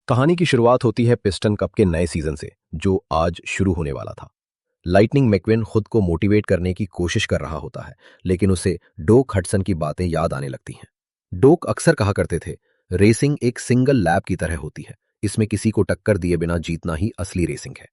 कहानी की शुरुआत होती है पिस्टन कप के नए सीजन से, जो आज शुरू होने वाला था। लाइटनिंग मैक्विन खुद को मोटिवेट करने की कोशिश कर रहा होता है, लेकिन उसे डोक हडसन की बातें याद आने लगती हैं। डोक अक्सर कहा करते थे, रेसिंग एक सिंगल लैप की तरह होती है, इसमें किसी को टक्कर दिए बिना जीतना ही असली रेसिंग है।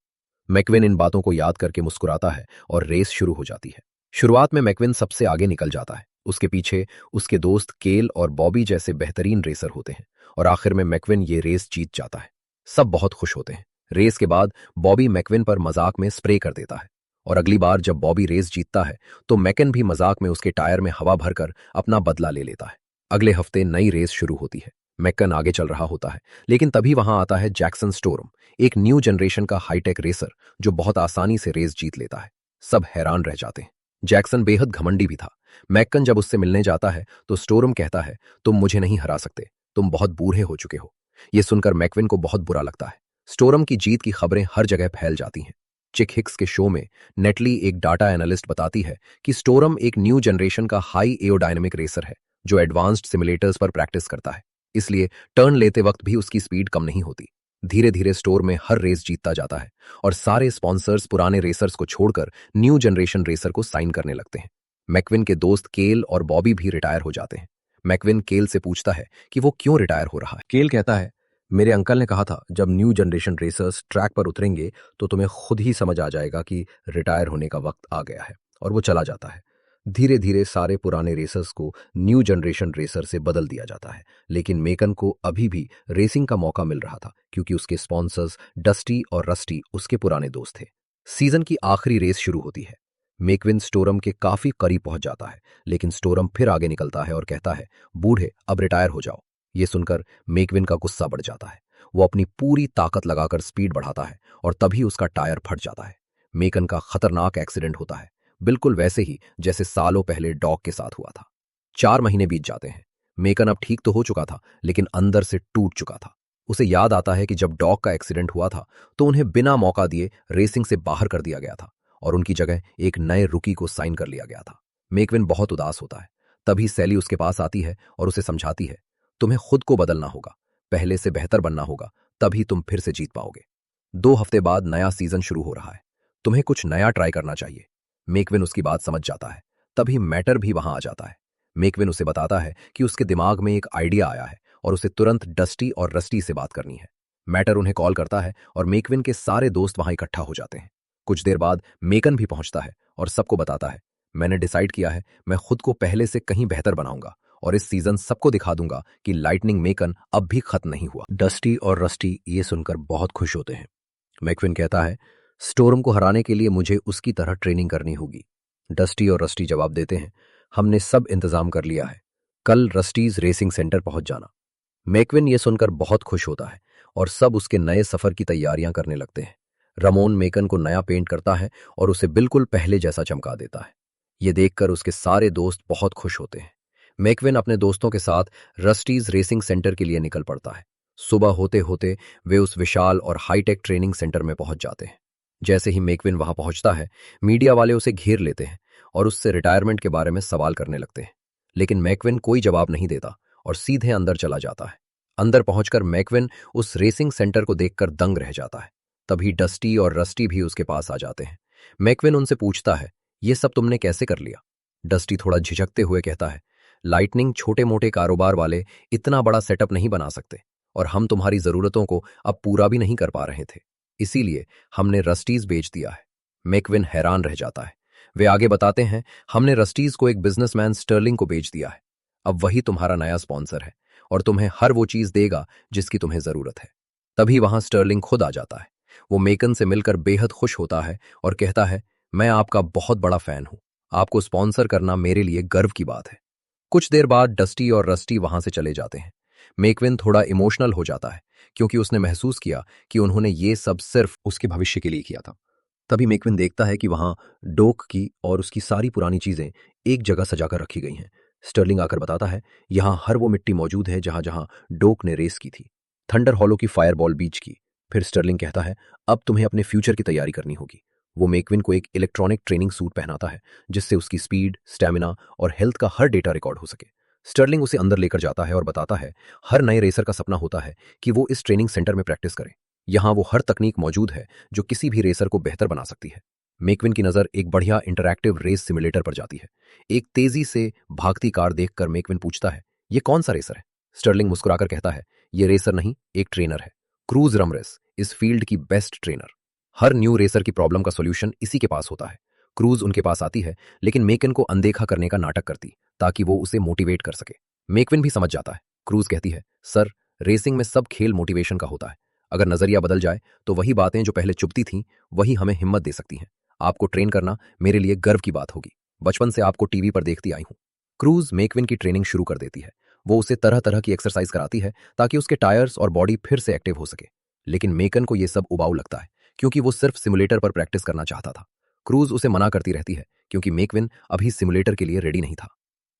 मैक्विन इन बातों को याद करके मुस्कुराता है और रेस शुरू हो जाती है। शुरुआत में मैक्विन सबसे आगे निकल जाता है। उसके पीछे उसके दोस्त केल और बॉबी जैसे बेहतरीन रेसर होते हैं, और आखिर में मैक्विन ये रेस जीत जाता है। सब बहुत खुश होते हैं। रेस के बाद बॉबी मैक्विन पर मजाक में स्प्रे कर देता है, और अगली बार जब बॉबी रेस जीतता है तो मैकन भी मजाक में उसके टायर में हवा भरकर अपना बदला ले लेता है। अगले हफ्ते नई रेस शुरू होती है। मैकन आगे चल रहा होता है, लेकिन तभी वहां आता है जैक्सन स्टोर्म, एक न्यू जनरेशन का हाईटेक रेसर जो बहुत आसानी से रेस जीत लेता है। सब हैरान रह जाते हैं। जैक्सन बेहद घमंडी भी था। मैकन जब उससे मिलने जाता है तो स्टोर्म कहता है, तुम मुझे नहीं हरा सकते, तुम बहुत बूढ़े हो चुके हो। यह सुनकर मैक्विन को बहुत बुरा लगता है। स्टोरम की जीत की खबरें हर जगह फैल जाती हैं। चिक हिक्स के शो में नेटली, एक डाटा एनालिस्ट, बताती है कि स्टोरम एक न्यू जनरेशन का हाई एरोडायनेमिक रेसर है जो एडवांस्ड सिमुलेटर्स पर प्रैक्टिस करता है, इसलिए टर्न लेते वक्त भी उसकी स्पीड कम नहीं होती। धीरे धीरे स्टोर में हर रेस जीतता जाता है, और सारे स्पॉन्सर्स पुराने रेसर्स को छोड़कर न्यू जनरेशन रेसर को साइन करने लगते हैं। मैक्विन के दोस्त केल और बॉबी भी रिटायर हो जाते हैं। मैक्विन केल से पूछता है कि वो क्यों रिटायर हो रहा है। केल कहता है, मेरे अंकल ने कहा था, जब न्यू जनरेशन रेसर्स ट्रैक पर उतरेंगे तो तुम्हें खुद ही समझ आ जाएगा कि रिटायर होने का वक्त आ गया है। और वो चला जाता है। धीरे धीरे सारे पुराने रेसर्स को न्यू जनरेशन रेसर से बदल दिया जाता है, लेकिन मेकन को अभी भी रेसिंग का मौका मिल रहा था, क्योंकि उसके स्पॉन्सर्स डस्टी और रस्टी उसके पुराने दोस्त थे। सीजन की आखिरी रेस शुरू होती है। मैक्विन स्टोरम के काफी करीब पहुंच जाता है, लेकिन स्टोरम फिर आगे निकलता है और कहता है, बूढ़े, अब रिटायर हो जाओ। ये सुनकर मैक्विन का गुस्सा बढ़ जाता है। वो अपनी पूरी ताकत लगाकर स्पीड बढ़ाता है, और तभी उसका टायर फट जाता है। मेकन का खतरनाक एक्सीडेंट होता है, बिल्कुल वैसे ही जैसे सालों पहले डॉग के साथ हुआ था। 4 महीने बीत जाते हैं। मेकन अब ठीक तो हो चुका था, लेकिन अंदर से टूट चुका था। उसे याद आता है कि जब डॉग का एक्सीडेंट हुआ था तो उन्हें बिना मौका दिए रेसिंग से बाहर कर दिया गया था, और उनकी जगह एक नए रुकी को साइन कर लिया गया था। मेकविन बहुत उदास होता है। तभी सैली उसके पास आती है और उसे समझाती है, तुम्हें खुद को बदलना होगा, पहले से बेहतर बनना होगा, तभी तुम फिर से जीत पाओगे। 2 हफ्ते बाद नया सीजन शुरू हो रहा है। तुम्हें कुछ नया ट्राई करना चाहिए। मेकविन उसकी बात समझ जाता है। तभी मैटर भी वहां आ जाता है। मेकविन उसे बताता है कि उसके दिमाग में एक आइडिया आया है और उसे तुरंत डस्टी और रस्टी से बात करनी है। मैटर उन्हें कॉल करता है और मेकविन के सारे दोस्त वहां इकट्ठा हो जाते हैं। कुछ देर बाद मेकन भी पहुंचता है और सबको बताता है, मैंने डिसाइड किया है, मैं खुद को पहले से कहीं बेहतर बनाऊंगा, और इस सीजन सबको दिखा दूंगा कि लाइटनिंग मेकन अब भी खत्म नहीं हुआ। डस्टी और रस्टी ये सुनकर बहुत खुश होते हैं। मैक्विन कहता है, स्टोर्म को हराने के लिए मुझे उसकी तरह ट्रेनिंग करनी होगी। डस्टी और रस्टी जवाब देते हैं, हमने सब इंतजाम कर लिया है, कल रस्टीज रेसिंग सेंटर पहुंच जाना। मैक्विन ये सुनकर बहुत खुश होता है और सब उसके नए सफर की तैयारियां करने लगते हैं। रमोन मेकन को नया पेंट करता है और उसे बिल्कुल पहले जैसा चमका देता है। ये देखकर उसके सारे दोस्त बहुत खुश होते हैं। मैक्विन अपने दोस्तों के साथ रस्टीज रेसिंग सेंटर के लिए निकल पड़ता है। सुबह होते होते वे उस विशाल और हाईटेक ट्रेनिंग सेंटर में पहुंच जाते हैं। जैसे ही मैक्विन वहां पहुंचता है, मीडिया वाले उसे घेर लेते हैं और उससे रिटायरमेंट के बारे में सवाल करने लगते हैं। लेकिन मैक्विन कोई जवाब नहीं देता और सीधे अंदर चला जाता है। अंदर पहुंचकर मैक्विन उस रेसिंग सेंटर को देखकर दंग रह जाता है। तभी डस्टी और रस्टी भी उसके पास आ जाते हैं। मैक्विन उनसे पूछता है, ये सब तुमने कैसे कर लिया? डस्टी थोड़ा झिझकते हुए कहता है, लाइटनिंग छोटे मोटे कारोबार वाले इतना बड़ा सेटअप नहीं बना सकते, और हम तुम्हारी जरूरतों को अब पूरा भी नहीं कर पा रहे थे, इसीलिए हमने रस्टीज बेच दिया है। मैक्विन हैरान रह जाता है। वे आगे बताते हैं, हमने रस्टीज को एक बिजनेसमैन स्टर्लिंग को बेच दिया है। अब वही तुम्हारा नया स्पॉन्सर है और तुम्हें हर वो चीज देगा जिसकी तुम्हें जरूरत है। तभी वहां स्टर्लिंग खुद आ जाता है। वो मेकन से मिलकर बेहद खुश होता है और कहता है, मैं आपका बहुत बड़ा फैन हूं, आपको स्पॉन्सर करना मेरे लिए गर्व की बात है। कुछ देर बाद डस्टी और रस्टी वहां से चले जाते हैं। मेकविन थोड़ा इमोशनल हो जाता है, क्योंकि उसने महसूस किया कि उन्होंने ये सब सिर्फ उसके भविष्य के लिए किया था। तभी मेकविन देखता है कि वहां डोक की और उसकी सारी पुरानी चीजें एक जगह सजाकर रखी गई हैं। स्टर्लिंग आकर बताता है, यहां हर वो मिट्टी मौजूद है जहां जहां डोक ने रेस की थी। थंडर हॉलो की फायरबॉल बीच की। फिर स्टर्लिंग कहता है, अब तुम्हें अपने फ्यूचर की तैयारी करनी होगी। वो मेकविन को एक इलेक्ट्रॉनिक ट्रेनिंग सूट पहनाता है, जिससे उसकी स्पीड, स्टैमिना और हेल्थ का हर डेटा रिकॉर्ड हो सके। स्टर्लिंग उसे अंदर लेकर जाता है और बताता है, हर नए रेसर का सपना होता है कि वो इस ट्रेनिंग सेंटर में प्रैक्टिस करे। यहाँ वो हर तकनीक मौजूद है जो किसी भी रेसर को बेहतर बना सकती है। मेकविन की नज़र एक बढ़िया इंटरैक्टिव रेस सिमुलेटर पर जाती है। एक तेजी से भागती कार देखकर मेकविन पूछता है, ये कौन सा रेसर है? स्टर्लिंग मुस्कुराकर कहता है, ये रेसर नहीं, एक ट्रेनर है। क्रूज रमरेस, इस फील्ड की बेस्ट ट्रेनर। हर न्यू रेसर की प्रॉब्लम का सॉल्यूशन इसी के पास होता है। क्रूज उनके पास आती है, लेकिन मेकन को अनदेखा करने का नाटक करती ताकि वो उसे मोटिवेट कर सके। मेकविन भी समझ जाता है। क्रूज कहती है, सर, रेसिंग में सब खेल मोटिवेशन का होता है। अगर नजरिया बदल जाए तो वही बातें जो पहले चुभती थीं वही हमें हिम्मत दे सकती हैं। आपको ट्रेन करना मेरे लिए गर्व की बात होगी। बचपन से आपको टीवी पर देखती आई हूं। क्रूज मेकविन की ट्रेनिंग शुरू कर देती है। वो उसे तरह तरह की एक्सरसाइज कराती है ताकि उसके टायर्स और बॉडी फिर से एक्टिव हो सके। लेकिन मेकन को यह सब उबाऊ लगता है, क्योंकि वो सिर्फ सिमुलेटर पर प्रैक्टिस करना चाहता था। क्रूज उसे मना करती रहती है, क्योंकि मेकविन अभी सिमुलेटर के लिए रेडी नहीं था।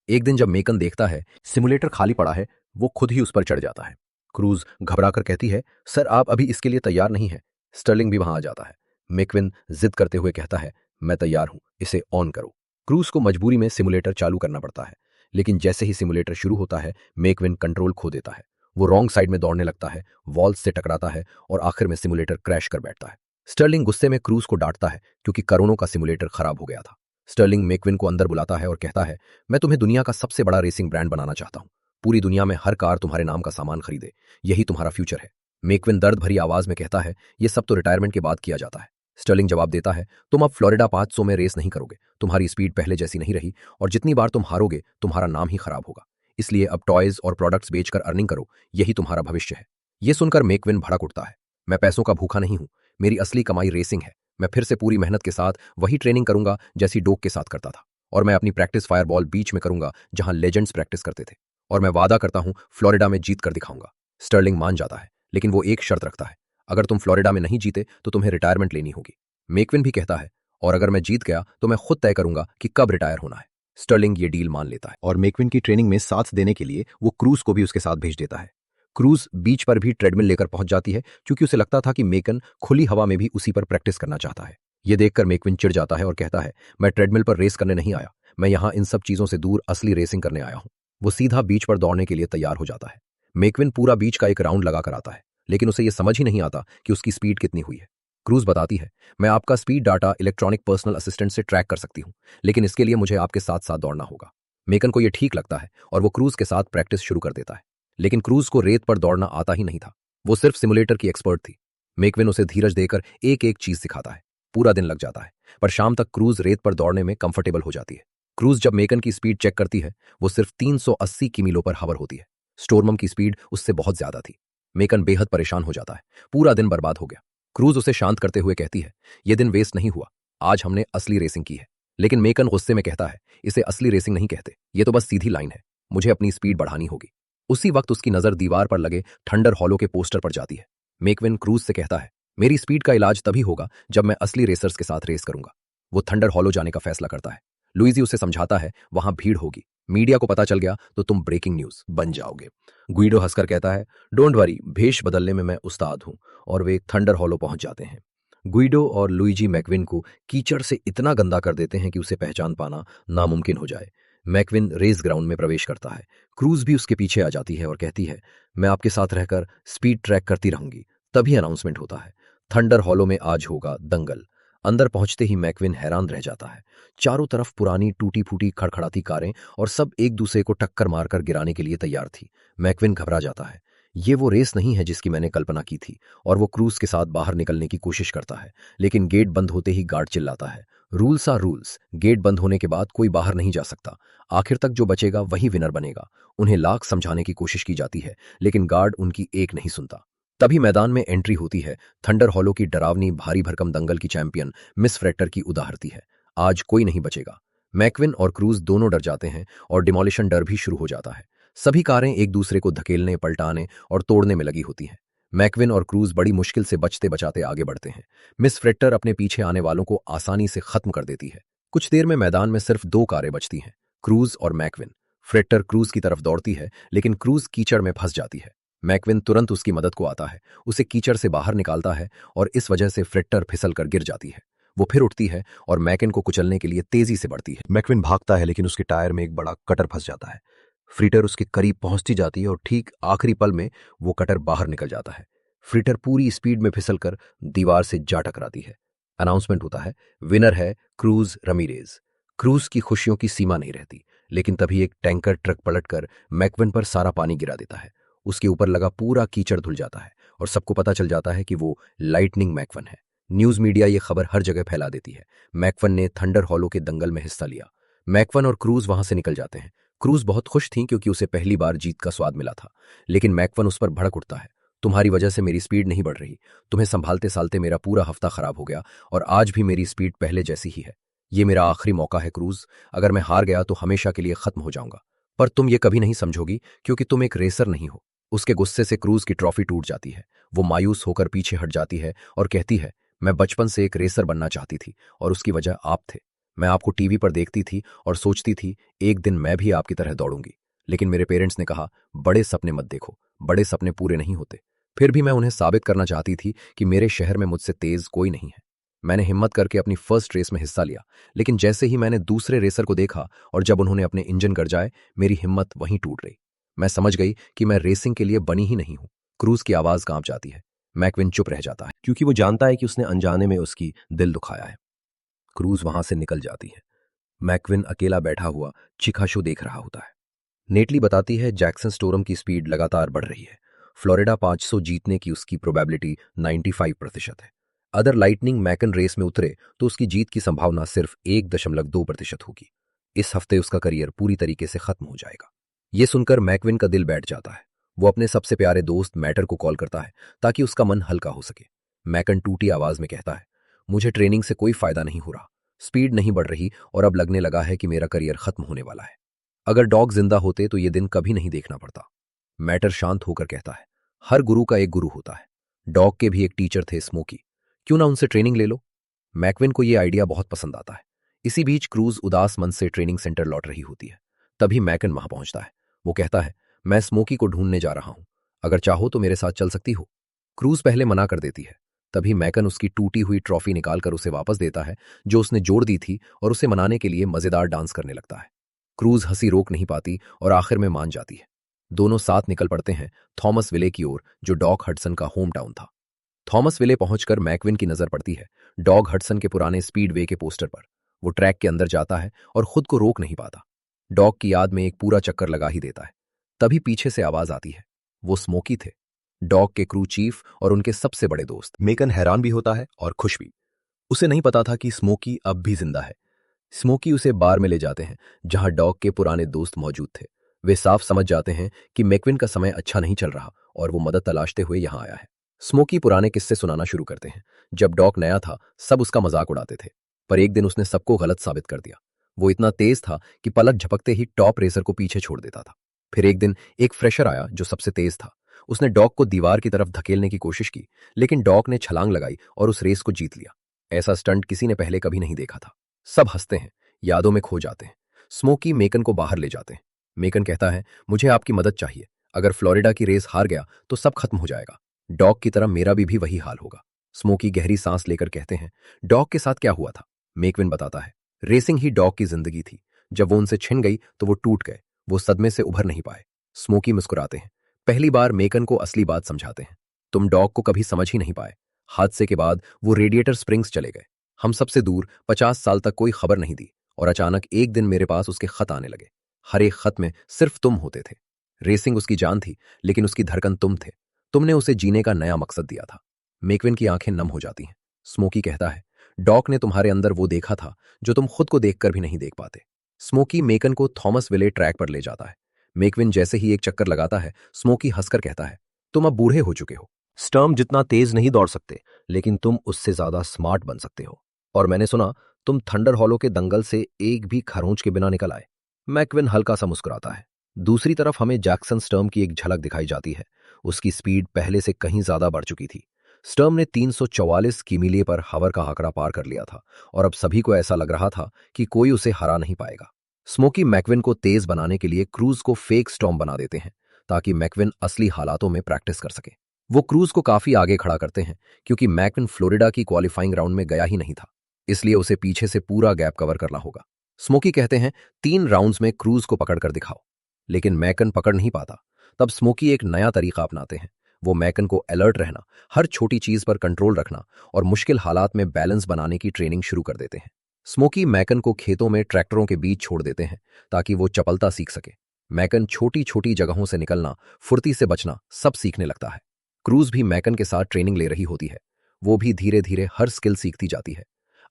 एक दिन जब मेकन देखता है सिमुलेटर खाली पड़ा है, वो खुद ही उस पर चढ़ जाता है। क्रूज घबराकर कहती है, सर, आप अभी इसके लिए तैयार नहीं है। स्टर्लिंग भी वहां आ जाता है। मेकविन जिद करते हुए कहता है, मैं तैयार हूं, इसे ऑन करो। क्रूज को मजबूरी में सिमुलेटर चालू करना पड़ता है। लेकिन जैसे ही सिमुलेटर शुरू होता है, मेकविन कंट्रोल खो देता है। वो रॉन्ग साइड में दौड़ने लगता है, वॉल्स से टकराता है और आखिर में सिमुलेटर क्रैश कर बैठता है। स्टर्लिंग गुस्से में क्रूज को डांटता है, क्योंकि करोड़ों का सिमुलेटर खराब हो गया था। स्टर्लिंग मेकविन को अंदर बुलाता है और कहता है, मैं तुम्हें दुनिया का सबसे बड़ा रेसिंग ब्रांड बनाना चाहता हूं। पूरी दुनिया में हर कार तुम्हारे नाम का सामान खरीदे, यही तुम्हारा फ्यूचर है। मेकविन दर्द भरी आवाज में कहता है, यह सब तो रिटायरमेंट के बाद किया जाता है। स्टर्लिंग जवाब देता है, तुम अब फ्लोरिडा 500 में रेस नहीं करोगे, तुम्हारी स्पीड पहले जैसी नहीं रही, और जितनी बार तुम हारोगे तुम्हारा नाम ही खराब होगा। इसलिए अब टॉयज और प्रोडक्ट्स बेचकर अर्निंग करो, यही तुम्हारा भविष्य है। यह सुनकर मेकविन भड़क उठता है। मैं पैसों का भूखा नहीं हूं, मेरी असली कमाई रेसिंग है। मैं फिर से पूरी मेहनत के साथ वही ट्रेनिंग करूंगा जैसी डोक के साथ करता था, और मैं अपनी प्रैक्टिस फायरबॉल बीच में करूंगा जहां लेजेंड्स प्रैक्टिस करते थे, और मैं वादा करता हूं फ्लोरिडा में जीत कर दिखाऊंगा। स्टर्लिंग मान जाता है, लेकिन वो एक शर्त रखता है, अगर तुम फ्लोरिडा में नहीं जीते तो तुम्हें रिटायरमेंट लेनी होगी। मेकविन भी कहता है, और अगर मैं जीत गया तो मैं खुद तय करूंगा कि कब रिटायर होना है। स्टर्लिंग ये डील मान लेता है और मेकविन की ट्रेनिंग में साथ देने के लिए वो क्रूज को भी उसके साथ भेज देता है। क्रूज बीच पर भी ट्रेडमिल लेकर पहुंच जाती है, क्योंकि उसे लगता था कि मेकन खुली हवा में भी उसी पर प्रैक्टिस करना चाहता है। ये देखकर मेकविन चिढ़ जाता है और कहता है, मैं ट्रेडमिल पर रेस करने नहीं आया, मैं यहां इन सब चीजों से दूर असली रेसिंग करने आया हूं। वो सीधा बीच पर दौड़ने के लिए तैयार हो जाता है। मेकविन पूरा बीच का एक राउंड लगाकर आता है, लेकिन उसे यह समझ ही नहीं आता कि उसकी स्पीड कितनी हुई है। क्रूज बताती है, मैं आपका speed data electronic personal assistant से ट्रैक कर सकती हूं, लेकिन इसके लिए मुझे आपके साथ साथ दौड़ना होगा। मेकन को यह ठीक लगता है और वो क्रूज के साथ प्रैक्टिस शुरू कर देता है। लेकिन क्रूज को रेत पर दौड़ना आता ही नहीं था, वो सिर्फ सिमुलेटर की एक्सपर्ट थी। मेकविन उसे धीरज देकर एक एक चीज सिखाता है। पूरा दिन लग जाता है, पर शाम तक क्रूज रेत पर दौड़ने में कंफर्टेबल हो जाती है। क्रूज जब मेकन की स्पीड चेक करती है, वो सिर्फ 380 की मीलों पर हवर होती है। स्टोर्मम की स्पीड उससे बहुत ज्यादा थी। मेकन बेहद परेशान हो जाता है, पूरा दिन बर्बाद हो गया। क्रूज उसे शांत करते हुए कहती है, यह दिन वेस्ट नहीं हुआ, आज हमने असली रेसिंग की है। लेकिन मेकन गुस्से में कहता है, इसे असली रेसिंग नहीं कहते, ये तो बस सीधी लाइन है, मुझे अपनी स्पीड बढ़ानी होगी। उसी वक्त उसकी नजर दीवार पर लगे थंडर हॉलो के पोस्टर पर जाती है। मेकविन क्रूज से कहता है, मेरी स्पीड का इलाज तभी होगा जब मैं असली रेसर्स के साथ रेस करूंगा। वो थंडर हॉलो जाने का फैसला करता है। लुइजी उसे समझाता है, वहां भीड़ होगी, मीडिया को पता चल गया तो तुम ब्रेकिंग न्यूज बन जाओगे। गुइडो हंसकर कहता है, डोंट वरी, भेष बदलने में मैं उस्ताद हूं, और वे एक थंडर हॉलो पहुंच जाते हैं। गुइडो और लुइजी मैकविन को कीचड़ से इतना गंदा कर देते हैं कि उसे पहचान पाना नामुमकिन हो जाए। मैकविन रेस ग्राउंड में प्रवेश करता है। क्रूज भी उसके पीछे आ जाती है और कहती है, मैं आपके साथ रहकर स्पीड ट्रैक करती रहूंगी। तभी अनाउंसमेंट होता है, थंडर हॉलो में आज होगा दंगल। अंदर पहुंचते ही मैकविन हैरान रह जाता है। चारों तरफ पुरानी टूटी फूटी खड़खड़ाती कारें और सब एक दूसरे को टक्कर मारकर गिराने के लिए तैयार थी। मैकविन घबरा जाता है। ये वो रेस नहीं है जिसकी मैंने कल्पना की थी, और वो क्रूज के साथ बाहर निकलने की कोशिश करता है। लेकिन गेट बंद होते ही गार्ड चिल्लाता है, रूल्स आर रूल्स, गेट बंद होने के बाद कोई बाहर नहीं जा सकता। आखिर तक जो बचेगा वही विनर बनेगा। उन्हें लाख समझाने की कोशिश की जाती है, लेकिन गार्ड उनकी एक नहीं सुनता। तभी मैदान में एंट्री होती है थंडर हॉलो की डरावनी भारी भरकम दंगल की चैंपियन मिस फ्रेक्टर की उदाहरती है। आज कोई नहीं बचेगा। मैकविन और क्रूज दोनों डर जाते हैं और डिमोलिशन डर भी शुरू हो जाता है। सभी कारें एक दूसरे को धकेलने, पलटाने और तोड़ने में लगी होती हैं। मैकविन और क्रूज बड़ी मुश्किल से बचते बचाते आगे बढ़ते हैं। मिस फ्रेक्टर अपने पीछे आने वालों को आसानी से खत्म कर देती है। कुछ देर में मैदान में सिर्फ दो कारें बचती हैं, क्रूज और मैकविन। फ्रेक्टर क्रूज की तरफ दौड़ती है, लेकिन क्रूज कीचड़ में फंस जाती है। मैकविन तुरंत उसकी मदद को आता है, उसे कीचड़ से बाहर निकालता है, और इस वजह से फ्रेक्टर फिसल कर गिर जाती है। वो फिर उठती है और मैकविन को कुचलने के लिए तेजी से बढ़ती है। मैकविन भागता है, लेकिन उसके टायर में एक बड़ा कटर फंस जाता है। फ्रीटर उसके करीब पहुंचती जाती है और ठीक आखिरी पल में वो कटर बाहर निकल जाता है। फ्रीटर पूरी स्पीड में फिसलकर दीवार से जा टकराती है। अनाउंसमेंट होता है, विनर है क्रूज रमीरेज। क्रूज की खुशियों की सीमा नहीं रहती, लेकिन तभी एक टैंकर ट्रक पलटकर मैकविन पर सारा पानी गिरा देता है। उसके ऊपर लगा पूरा कीचड़ धुल जाता है और सबको पता चल जाता है कि वो लाइटनिंग मैकवन है। न्यूज मीडिया ये खबर हर जगह फैला देती है। मैकवन ने थंडर हॉलो के दंगल में हिस्सा लिया। मैकवन और क्रूज वहां से निकल जाते हैं। क्रूज बहुत खुश थी क्योंकि उसे पहली बार जीत का स्वाद मिला था, लेकिन मैकवन उस पर भड़क उठता है। तुम्हारी वजह से मेरी स्पीड नहीं बढ़ रही। तुम्हें संभालते सालते मेरा पूरा हफ्ता खराब हो गया और आज भी मेरी स्पीड पहले जैसी ही है। ये मेरा आखिरी मौका है क्रूज। अगर मैं हार गया तो हमेशा के लिए खत्म हो जाऊंगा। पर तुम ये कभी नहीं समझोगी क्योंकि तुम एक रेसर नहीं हो। उसके गुस्से से क्रूज की ट्रॉफी टूट जाती है। वो मायूस होकर पीछे हट जाती है और कहती है, मैं बचपन से एक रेसर बनना चाहती थी और उसकी वजह आप थे। मैं आपको टीवी पर देखती थी और सोचती थी एक दिन मैं भी आपकी तरह दौड़ूंगी। लेकिन मेरे पेरेंट्स ने कहा, बड़े सपने मत देखो, बड़े सपने पूरे नहीं होते। फिर भी मैं उन्हें साबित करना चाहती थी कि मेरे शहर में मुझसे तेज कोई नहीं है। मैंने हिम्मत करके अपनी फर्स्ट रेस में हिस्सा लिया, लेकिन जैसे ही मैंने दूसरे रेसर को देखा और जब उन्होंने अपने इंजन गरजाए, मेरी हिम्मत वहीं टूट गई। मैं समझ गई कि मैं रेसिंग के लिए बनी ही नहीं हूं। क्रूज की आवाज कांप जाती है। मैकविन चुप रह जाता है क्योंकि वो जानता है कि उसने अनजाने में उसकी दिल दुखाया है। क्रूज वहां से निकल जाती है। मैकविन अकेला बैठा हुआ चिखाशो देख रहा होता है। नेटली बताती है, जैक्सन स्टोरम की स्पीड लगातार बढ़ रही है। फ्लोरिडा 500 जीतने की उसकी प्रोबेबिलिटी 95% है। अगर लाइटनिंग मैकन रेस में उतरे तो उसकी जीत की संभावना सिर्फ 1.2% होगी। इस हफ्ते उसका करियर पूरी तरीके से खत्म हो जाएगा। यह सुनकर मैकविन का दिल बैठ जाता है। वो अपने सबसे प्यारे दोस्त मैटर को कॉल करता है ताकि उसका मन हल्का हो सके। मैकन टूटी आवाज में कहता है, मुझे ट्रेनिंग से कोई फायदा नहीं हो रहा। स्पीड नहीं बढ़ रही और अब लगने लगा है कि मेरा करियर खत्म होने वाला है। अगर डॉग जिंदा होते तो ये दिन कभी नहीं देखना पड़ता। मैटर शांत होकर कहता है, हर गुरु का एक गुरु होता है। डॉग के भी एक टीचर थे, स्मोकी। क्यों ना उनसे ट्रेनिंग ले लो। मैकविन को यह आइडिया बहुत पसंद आता है। इसी बीच क्रूज उदास मन से ट्रेनिंग सेंटर लौट रही होती है। तभी मैकन वहां पहुंचता है। वो कहता है, मैं स्मोकी को ढूंढने जा रहा हूं। अगर चाहो तो मेरे साथ चल सकती हो। क्रूज पहले मना कर देती है। तभी मैकन उसकी टूटी हुई ट्रॉफी निकालकर उसे वापस देता है जो उसने जोड़ दी थी और उसे मनाने के लिए मजेदार डांस करने लगता है। क्रूज हंसी रोक नहीं पाती और आखिर में मान जाती है। दोनों साथ निकल पड़ते हैं थॉमस विले की ओर, जो डॉग हडसन का होम टाउन था। थॉमस विले पहुंचकर मैकविन की नजर पड़ती है डॉग हडसन के पुराने स्पीडवे के पोस्टर पर। वो ट्रैक के अंदर जाता है और खुद को रोक नहीं पाता। डॉग की याद में एक पूरा चक्कर लगा ही देता है। तभी पीछे से आवाज आती है। वो स्मोकी थे, डॉग के क्रू चीफ और उनके सबसे बड़े दोस्त। मेकन हैरान भी होता है और खुश भी। उसे नहीं पता था कि स्मोकी अब भी जिंदा है। स्मोकी उसे बार में ले जाते हैं जहां डॉग के पुराने दोस्त मौजूद थे। वे साफ समझ जाते हैं कि मैकविन का समय अच्छा नहीं चल रहा और वो मदद तलाशते हुए यहां आया है। स्मोकी पुराने किस्से सुनाना शुरू करते हैं। जब डॉग नया था सब उसका मजाक उड़ाते थे, पर एक दिन उसने सबको गलत साबित कर दिया। वो इतना तेज था कि पलक झपकते ही टॉप रेसर को पीछे छोड़ देता था। फिर एक दिन एक फ्रेशर आया जो सबसे तेज था। उसने डॉग को दीवार की तरफ धकेलने की कोशिश की, लेकिन डॉग ने छलांग लगाई और उस रेस को जीत लिया। ऐसा स्टंट किसी ने पहले कभी नहीं देखा था। सब हंसते हैं, यादों में खो जाते हैं। स्मोकी मेकन को बाहर ले जाते हैं। मेकन कहता है, मुझे आपकी मदद चाहिए। अगर फ्लोरिडा की रेस हार गया तो सब खत्म हो जाएगा। डॉग की तरह मेरा भी वही हाल होगा। स्मोकी गहरी सांस लेकर कहते हैं, डॉग के साथ क्या हुआ था? मेकविन बताता है, रेसिंग ही डॉग की जिंदगी थी। जब वो उनसे छिन गई तो वो टूट गए। वो सदमे से उभर नहीं पाए। स्मोकी मुस्कुराते हैं। पहली बार मेकन को असली बात समझाते हैं। तुम डॉग को कभी समझ ही नहीं पाए। हादसे के बाद वो रेडिएटर स्प्रिंग्स चले गए। हम सबसे दूर 50 साल तक कोई खबर नहीं दी और अचानक एक दिन मेरे पास उसके खत आने लगे। हर एक खत में सिर्फ तुम होते थे। रेसिंग उसकी जान थी, लेकिन उसकी धड़कन तुम थे। तुमने उसे जीने का नया मकसद दिया था। मेकविन की आंखें नम हो जाती हैं। स्मोकी कहता है, डॉग ने तुम्हारे अंदर वो देखा था जो तुम खुद को देखकर भी नहीं देख पाते। स्मोकी मेकन को थॉमस विले ट्रैक पर ले जाता है। मेकविन जैसे ही एक चक्कर लगाता है, स्मोकी हंसकर कहता है, तुम अब बूढ़े हो चुके हो। स्टर्म जितना तेज नहीं दौड़ सकते, लेकिन तुम उससे ज्यादा स्मार्ट बन सकते हो। और मैंने सुना तुम थंडर हॉलो के दंगल से एक भी खरोंच के बिना निकल आए। मैकविन हल्का सा मुस्कुराता है। दूसरी तरफ हमें जैक्सन स्टर्म की एक झलक दिखाई जाती है। उसकी स्पीड पहले से कहीं ज्यादा बढ़ चुकी थी। स्टर्म ने 344 किमीले पर हवर का आंकड़ा पार कर लिया था और अब सभी को ऐसा लग रहा था कि कोई उसे हरा नहीं पाएगा। स्मोकी मैकविन को तेज बनाने के लिए क्रूज को फेक स्टॉर्म बना देते हैं ताकि मैकविन असली हालातों में प्रैक्टिस कर सके। वो क्रूज को काफी आगे खड़ा करते हैं क्योंकि मैकविन फ्लोरिडा की क्वालिफाइंग राउंड में गया ही नहीं था, इसलिए उसे पीछे से पूरा गैप कवर करना होगा। स्मोकी कहते हैं, 3 राउंड्स में क्रूज को पकड़कर दिखाओ। लेकिन मैकन पकड़ नहीं पाता। तब स्मोकी एक नया तरीका अपनाते हैं। वो मैकन को अलर्ट रहना, हर छोटी चीज पर कंट्रोल रखना और मुश्किल हालात में बैलेंस बनाने की ट्रेनिंग शुरू कर देते हैं। स्मोकी मैकन को खेतों में ट्रैक्टरों के बीच छोड़ देते हैं ताकि वो चपलता सीख सके। मैकन छोटी छोटी जगहों से निकलना, फुर्ती से बचना सब सीखने लगता है। क्रूज भी मैकन के साथ ट्रेनिंग ले रही होती है। वो भी धीरे धीरे हर स्किल सीखती जाती है।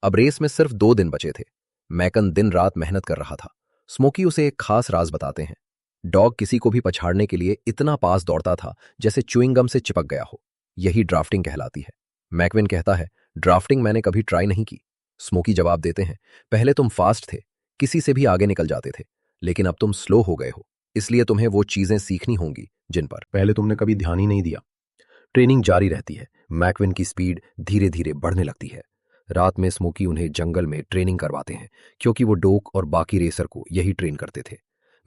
अब रेस में सिर्फ 2 दिन बचे थे। मैकन दिन रात मेहनत कर रहा था। स्मोकी उसे एक खास राज बताते हैं। डॉग किसी को भी पछाड़ने के लिए इतना पास दौड़ता था जैसे च्युइंगम से चिपक गया हो। यही ड्राफ्टिंग कहलाती है। मैकविन कहता है, ड्राफ्टिंग मैंने कभी ट्राई नहीं की। स्मोकी जवाब देते हैं, पहले तुम फास्ट थे, किसी से भी आगे निकल जाते थे, लेकिन अब तुम स्लो हो गए हो, इसलिए तुम्हें वो चीजें सीखनी होंगी जिन पर पहले तुमने कभी ध्यान ही नहीं दिया। ट्रेनिंग जारी रहती है। मैकविन की स्पीड धीरे धीरे बढ़ने लगती है। रात में स्मोकी उन्हें जंगल में ट्रेनिंग करवाते हैं, क्योंकि वो डोक और बाकी रेसर को यही ट्रेन करते थे।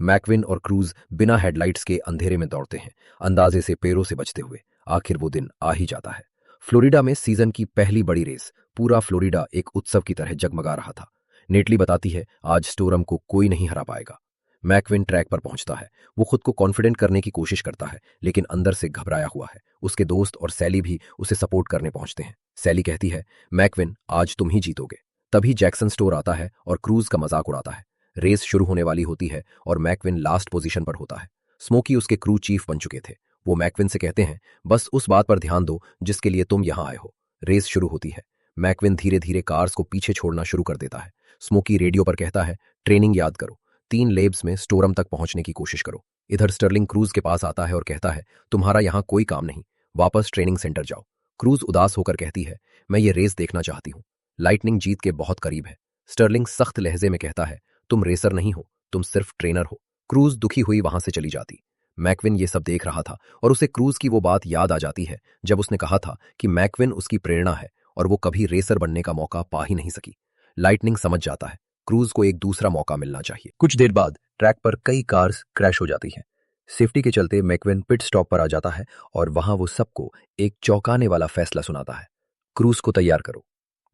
मैकविन और क्रूज बिना हेडलाइट्स के अंधेरे में दौड़ते हैं, अंदाजे से पैरों से बचते हुए। आखिर वो दिन आ ही जाता है। फ्लोरिडा में सीजन की पहली बड़ी रेस। पूरा फ्लोरिडा एक उत्सव की तरह जगमगा रहा था। नेटली बताती है, आज स्टोरम को कोई नहीं हरा पाएगा। मैकविन ट्रैक पर पहुंचता है। वो खुद को कॉन्फिडेंट करने की कोशिश करता है, लेकिन अंदर से घबराया हुआ है। उसके दोस्त और सैली भी उसे सपोर्ट करने पहुंचते हैं। सैली कहती है, मैकविन आज तुम ही जीतोगे। तभी जैक्सन स्टोर आता है और क्रूज का मजाक उड़ाता है। रेस शुरू होने वाली होती है और मैकविन लास्ट पोजीशन पर होता है। स्मोकी उसके क्रू चीफ बन चुके थे। वो मैकविन से कहते हैं, बस उस बात पर ध्यान दो जिसके लिए तुम यहां आए हो। रेस शुरू होती है। मैकविन धीरे धीरे कार्स को पीछे छोड़ना शुरू कर देता है। स्मोकी रेडियो पर कहता है, ट्रेनिंग याद करो, 3 लेब्स में स्टोरम तक पहुंचने की कोशिश करो। इधर स्टर्लिंग क्रूज के पास आता है और कहता है, तुम्हारा यहां कोई काम नहीं, वापस ट्रेनिंग सेंटर जाओ। क्रूज उदास होकर कहती है, मैं ये रेस देखना चाहती हूं। लाइटनिंग जीत के बहुत करीब है। स्टर्लिंग सख्त लहजे में कहता है, तुम रेसर नहीं हो, तुम सिर्फ ट्रेनर हो। क्रूज दुखी हुई वहां से चली जाती। मैकविन ये सब देख रहा था और उसे क्रूज की वो बात याद आ जाती है जब उसने कहा था कि मैकविन उसकी प्रेरणा है और वो कभी रेसर बनने का मौका पा ही नहीं सकी। लाइटनिंग समझ जाता है, क्रूज को एक दूसरा मौका मिलना चाहिए। कुछ देर बाद ट्रैक पर कई कार्स क्रैश हो जाती हैं। सेफ्टी के चलते मैकविन पिट स्टॉप पर आ जाता है और वहां वो सबको एक चौंकाने वाला फैसला सुनाता है, क्रूज को तैयार करो।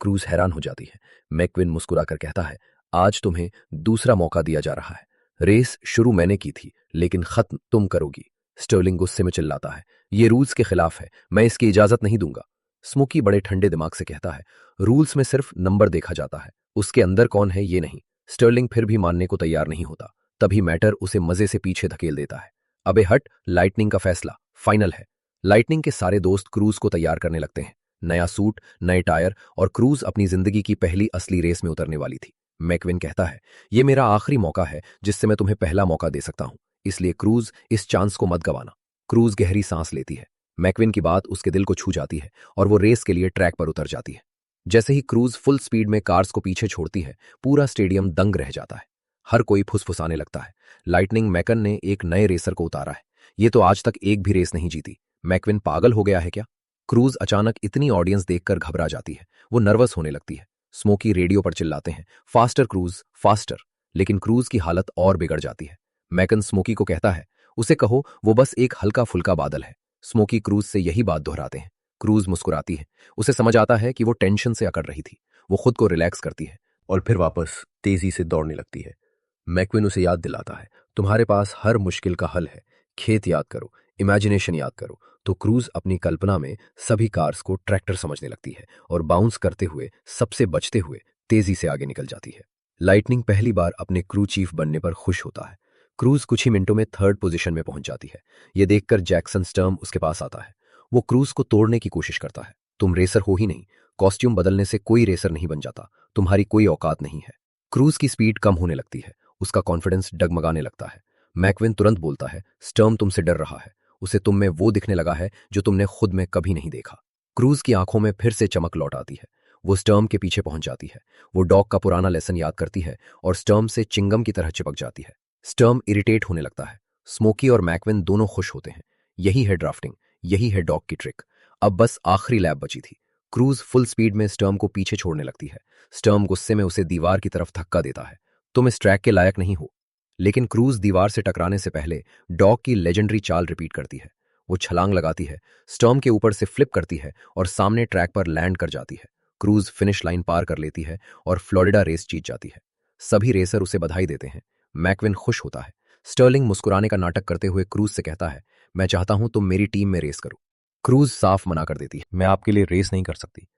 क्रूज हैरान हो जाती है। मैकविन मुस्कुराकर कहता है, आज तुम्हें दूसरा मौका दिया जा रहा है। रेस शुरू मैंने की थी, लेकिन खत्म तुम करोगी। स्टर्लिंग गुस्से में चिल्लाता है, ये रूल्स के खिलाफ है, मैं इसकी इजाजत नहीं दूंगा। स्मोकी बड़े ठंडे दिमाग से कहता है, रूल्स में सिर्फ नंबर देखा जाता है, उसके अंदर कौन है ये नहीं। स्टर्लिंग फिर भी मानने को तैयार नहीं होता। तभी मैटर उसे मजे से पीछे धकेल देता है। अबे हट, लाइटनिंग का फैसला फाइनल है। लाइटनिंग के सारे दोस्त क्रूज को तैयार करने लगते हैं। नया सूट, नए टायर और क्रूज अपनी जिंदगी की पहली असली रेस में उतरने वाली थी। मैकविन कहता है, यह मेरा आखिरी मौका है जिससे मैं तुम्हें पहला मौका दे सकता हूं, इसलिए क्रूज इस चांस को मत गवाना। क्रूज गहरी सांस लेती है। मैकविन की बात उसके दिल को छू जाती है और वो रेस के लिए ट्रैक पर उतर जाती है। जैसे ही क्रूज फुल स्पीड में कार्स को पीछे छोड़ती है, पूरा स्टेडियम दंग रह जाता है। हर कोई फुसफुसाने लगता है, लाइटनिंग मैकन ने एक नए रेसर को उतारा है, ये तो आज तक एक भी रेस नहीं जीती। मैकविन पागल हो गया है क्या? क्रूज अचानक इतनी ऑडियंस देखकर घबरा जाती है। वो नर्वस होने लगती है। स्मोकी रेडियो पर चिल्लाते हैं, फास्टर क्रूज, फास्टर। लेकिन क्रूज की हालत और बिगड़ जाती है। मैकन स्मोकी को कहता है, उसे कहो वो बस एक हल्का फुल्का बादल है। स्मोकी क्रूज से यही बात दोहराते हैं। क्रूज मुस्कुराती है। उसे समझ आता है कि वो टेंशन से अकड़ रही थी। वो खुद को रिलैक्स करती है और फिर वापस तेजी से दौड़ने लगती है। मैकविन उसे याद दिलाता है, तुम्हारे पास हर मुश्किल का हल है। खेत याद करो, इमेजिनेशन याद करो। तो क्रूज अपनी कल्पना में सभी कार्स को ट्रैक्टर समझने लगती है और बाउंस करते हुए, सबसे बचते हुए तेजी से आगे निकल जाती है। लाइटनिंग पहली बार अपने क्रू चीफ बनने पर खुश होता है। क्रूज कुछ ही मिनटों में 3rd पोजीशन में पहुंच जाती है। यह देखकर जैक्सन स्टर्म उसके पास आता है। वो क्रूज को तोड़ने की कोशिश करता है। तुम रेसर हो ही नहीं, कॉस्ट्यूम बदलने से कोई रेसर नहीं बन जाता, तुम्हारी कोई औकात नहीं है। क्रूज की स्पीड कम होने लगती है। उसका कॉन्फिडेंस डगमगाने लगता है। मैकविन तुरंत बोलता है, स्टर्म तुमसे डर रहा है, उसे तुम में वो दिखने लगा है जो तुमने खुद में कभी नहीं देखा। क्रूज की आंखों में फिर से चमक लौट आती है। वो स्टर्म के पीछे पहुंच जाती है। वो डॉग का पुराना लेसन याद करती है और स्टर्म से चिंगम की तरह चिपक जाती है। स्टर्म इरिटेट होने लगता है। स्मोकी और मैकविन दोनों खुश होते हैं। यही है ड्राफ्टिंग, यही है डॉग की ट्रिक। अब बस आखिरी लैब बची थी। क्रूज फुल स्पीड में स्टर्म को पीछे छोड़ने लगती है। स्टर्म गुस्से में उसे दीवार की तरफ धक्का देता है, तुम इस ट्रैक के लायक नहीं हो। लेकिन क्रूज दीवार से टकराने से पहले डॉग की लेजेंडरी चाल रिपीट करती है। वो छलांग लगाती है, स्टॉर्म के ऊपर से फ्लिप करती है और सामने ट्रैक पर लैंड कर जाती है। क्रूज फिनिश लाइन पार कर लेती है और फ्लोरिडा रेस जीत जाती है। सभी रेसर उसे बधाई देते हैं। मैकविन खुश होता है। स्टर्लिंग मुस्कुराने का नाटक करते हुए क्रूज से कहता है, मैं चाहता हूं तुम मेरी टीम में रेस करो। क्रूज साफ मना कर देती है, मैं आपके लिए रेस नहीं कर सकती।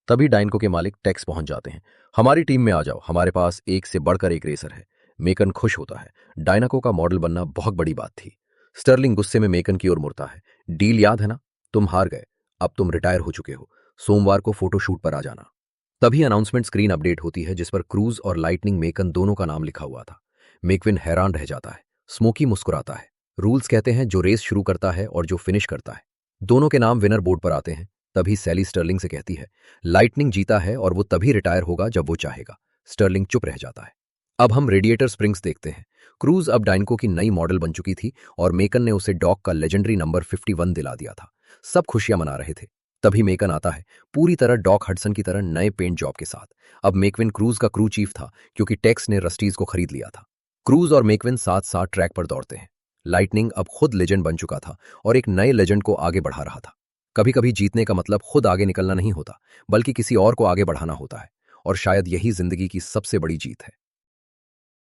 तभी डाइनको के मालिक टेक्स पहुंच जाते हैं। हमारी टीम में आ जाओ, हमारे पास एक से बढ़कर एक रेसर है। मेकन खुश होता है। डायनाको का मॉडल बनना बहुत बड़ी बात थी। स्टर्लिंग गुस्से में मेकन की ओर मुड़ता है। डील याद है ना? तुम हार गए, अब तुम रिटायर हो चुके हो। सोमवार को फोटोशूट पर आ जाना। तभी अनाउंसमेंट स्क्रीन अपडेट होती है जिस पर क्रूज और लाइटनिंग मेकन दोनों का नाम लिखा हुआ था। मेकविन हैरान रह जाता है। स्मोकी मुस्कुराता है। रूल्स कहते हैं जो रेस शुरू करता है और जो फिनिश करता है, दोनों के नाम विनर बोर्ड पर आते हैं। तभी सैली स्टर्लिंग से कहती है, लाइटनिंग जीता है और वो तभी रिटायर होगा जब वो चाहेगा। स्टर्लिंग चुप रह जाता है। अब हम रेडिएटर स्प्रिंग्स देखते हैं। क्रूज अब डाइनको की नई मॉडल बन चुकी थी और मेकन ने उसे डॉग का लेजेंडरी नंबर 51 दिला दिया था। सब खुशियां मना रहे थे। तभी मेकन आता है, पूरी तरह डॉग हडसन की तरह नए पेंट जॉब के साथ। अब मेकविन क्रूज का क्रू चीफ था क्योंकि टेक्स ने रस्टीज को खरीद लिया था। क्रूज और मेकविन साथ साथ ट्रैक पर दौड़ते हैं। लाइटनिंग अब खुद लेजेंड बन चुका था और एक नए लेजेंड को आगे बढ़ा रहा था। कभी कभी जीतने का मतलब खुद आगे निकलना नहीं होता, बल्कि किसी और को आगे बढ़ाना होता है। और शायद यही जिंदगी की सबसे बड़ी जीत है।